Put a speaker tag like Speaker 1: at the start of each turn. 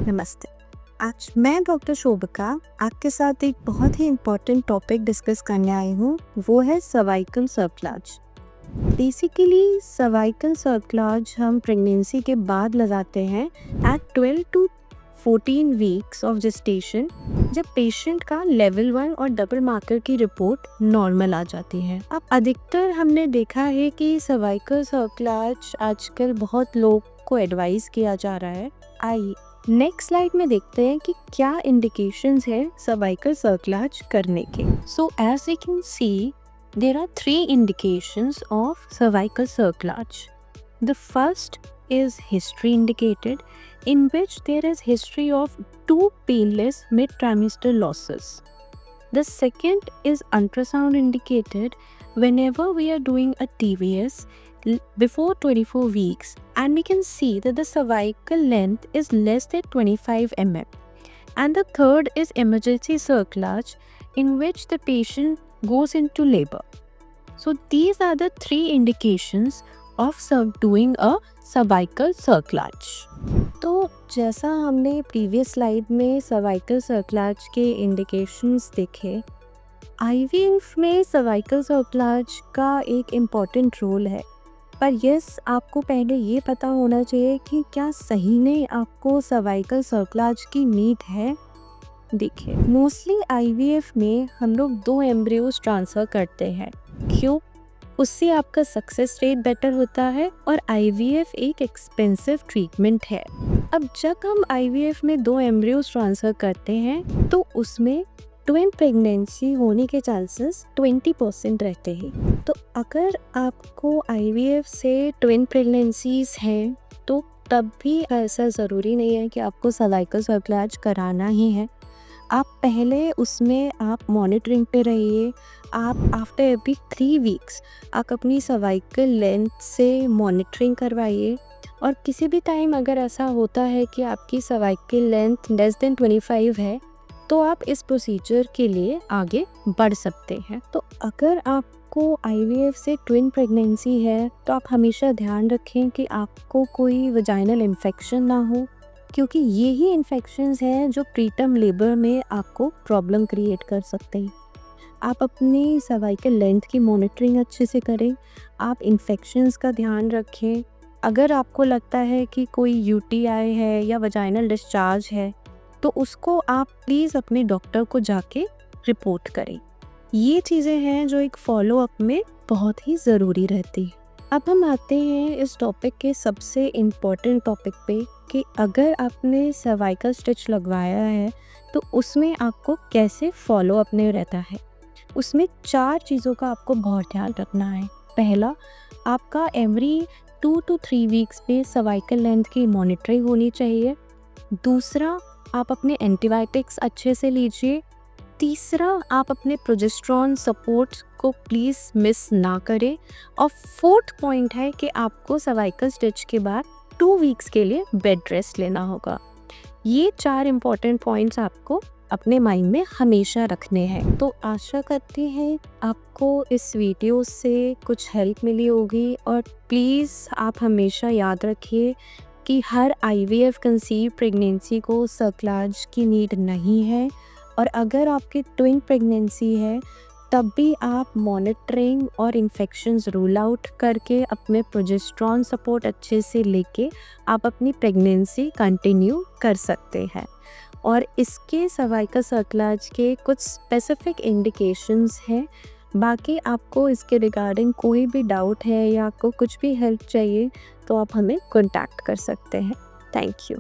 Speaker 1: नमस्ते। आज मैं डॉक्टर शोभिका आपके साथ एक बहुत ही इम्पोर्टेंट टॉपिक डिस्कस करने आई हूँ, वो है cervical cerclage. Basically cervical cerclage हम प्रेगनेंसी के बाद लगाते हैं at 12 to 14 weeks of gestation, जब पेशेंट का लेवल 1 और डबल मार्कर की रिपोर्ट नॉर्मल आ जाती है। अब अधिकतर हमने देखा है कि सर्वाइकल सर्कलाज आजकल बहुत लोग को एडवाइस किया जा रहा है। आइए नेक्स्ट स्लाइड में देखते हैं कि क्या इंडिकेशंस है सर्वाइकल सर्कलाज करने के। So as you can see there are 3 indications of cervical cerclage. The first is history indicated, in which there is history of 2 painless mid-trimester losses. The second is ultrasound indicated whenever we are doing a TVS before 24 weeks and we can see that the cervical length is less than 25 mm. And the third is emergency cerclage, in which the patient goes into labor. So these are the 3 indications of doing a cervical cerclage. तो जैसा हमने previous slide में cervical सर्कलाज के indications देखे, IVF में cervical सर्कलाज का एक important role है। पर यस, आपको पहले ये पता होना चाहिए कि क्या सही में आपको सर्वाइकल सर्कलाज की नीड है। देखिए, मोस्टली आईवीएफ में हम लोग 2 एम्ब्रियोज ट्रांसफ़र करते हैं। क्यों? उससे आपका सक्सेस रेट बेटर होता है और आईवीएफ एक एक्सपेंसिव ट्रीटमेंट है। अब जब हम आईवीएफ में 2 एम्ब्रियोज ट्रांसफ़र करते हैं तो उसमें ट्विन प्रेगनेंसी होने के चांसेस 20% रहते हैं। तो अगर आपको आईवीएफ से ट्विन प्रेगनेंसीज हैं तो तब भी ऐसा ज़रूरी नहीं है कि आपको सर्वाइकल सर्कलाज कराना ही है। आप पहले उसमें आप मॉनिटरिंग पे रहिए। आप आफ्टर एवरी 3 वीक्स आप अपनी सर्वाइकल लेंथ से मॉनिटरिंग करवाइए, और किसी भी टाइम अगर ऐसा होता है कि आपकी सर्वाइकल लेंथ लेस देन 25 है तो आप इस प्रोसीजर के लिए आगे बढ़ सकते हैं। तो अगर आपको आईवीएफ से ट्विन प्रेगनेंसी है तो आप हमेशा ध्यान रखें कि आपको कोई वजाइनल इन्फेक्शन ना हो, क्योंकि ये ही इन्फेक्शंस हैं जो प्रीटर्म लेबर में आपको प्रॉब्लम क्रिएट कर सकते हैं। आप अपनी सर्वाइकल लेंथ की मॉनिटरिंग अच्छे से करें, आप इन्फेक्शंस का ध्यान रखें। अगर आपको लगता है कि कोई यूटीआई है या वजाइनल डिस्चार्ज है तो उसको आप प्लीज़ अपने डॉक्टर को जाके रिपोर्ट करें। ये चीज़ें हैं जो एक फॉलोअप में बहुत ही ज़रूरी रहती है। अब हम आते हैं इस टॉपिक के सबसे इम्पॉर्टेंट टॉपिक पे कि अगर आपने सर्वाइकल स्टिच लगवाया है तो उसमें आपको कैसे फॉलोअप में रहता है। उसमें 4 चीज़ों का आपको बहुत ध्यान रखना है। पहला, आपका एवरी 2 to 3 वीक्स पे सर्वाइकल लेंथ की मॉनिटरिंग होनी चाहिए। दूसरा, आप अपने एंटीबायोटिक्स अच्छे से लीजिए। तीसरा, आप अपने प्रोजेस्टेरॉन सपोर्ट को प्लीज़ मिस ना करें। और 4th पॉइंट है कि आपको सर्वाइकल स्टिच के बाद 2 वीक्स के लिए बेड रेस्ट लेना होगा। ये 4 इम्पॉर्टेंट पॉइंट्स आपको अपने माइंड में हमेशा रखने हैं। तो आशा करती हैं आपको इस वीडियो से कुछ हेल्प मिली होगी, और प्लीज़ आप हमेशा याद रखिए कि हर आईवीएफ कंसीव प्रेगनेंसी को सर्कलाज की नीड नहीं है, और अगर आपकी ट्विन प्रेगनेंसी है तब भी आप मॉनिटरिंग और इन्फेक्शंस रूल आउट करके अपने प्रोजेस्टेरॉन सपोर्ट अच्छे से लेके आप अपनी प्रेगनेंसी कंटिन्यू कर सकते हैं। और इसके सर्वाइकल सर्कलाज के कुछ स्पेसिफिक इंडिकेशंस हैं। बाकी आपको इसके रिगार्डिंग कोई भी डाउट है या आपको कुछ भी हेल्प चाहिए तो आप हमें कॉन्टैक्ट कर सकते हैं। Thank you.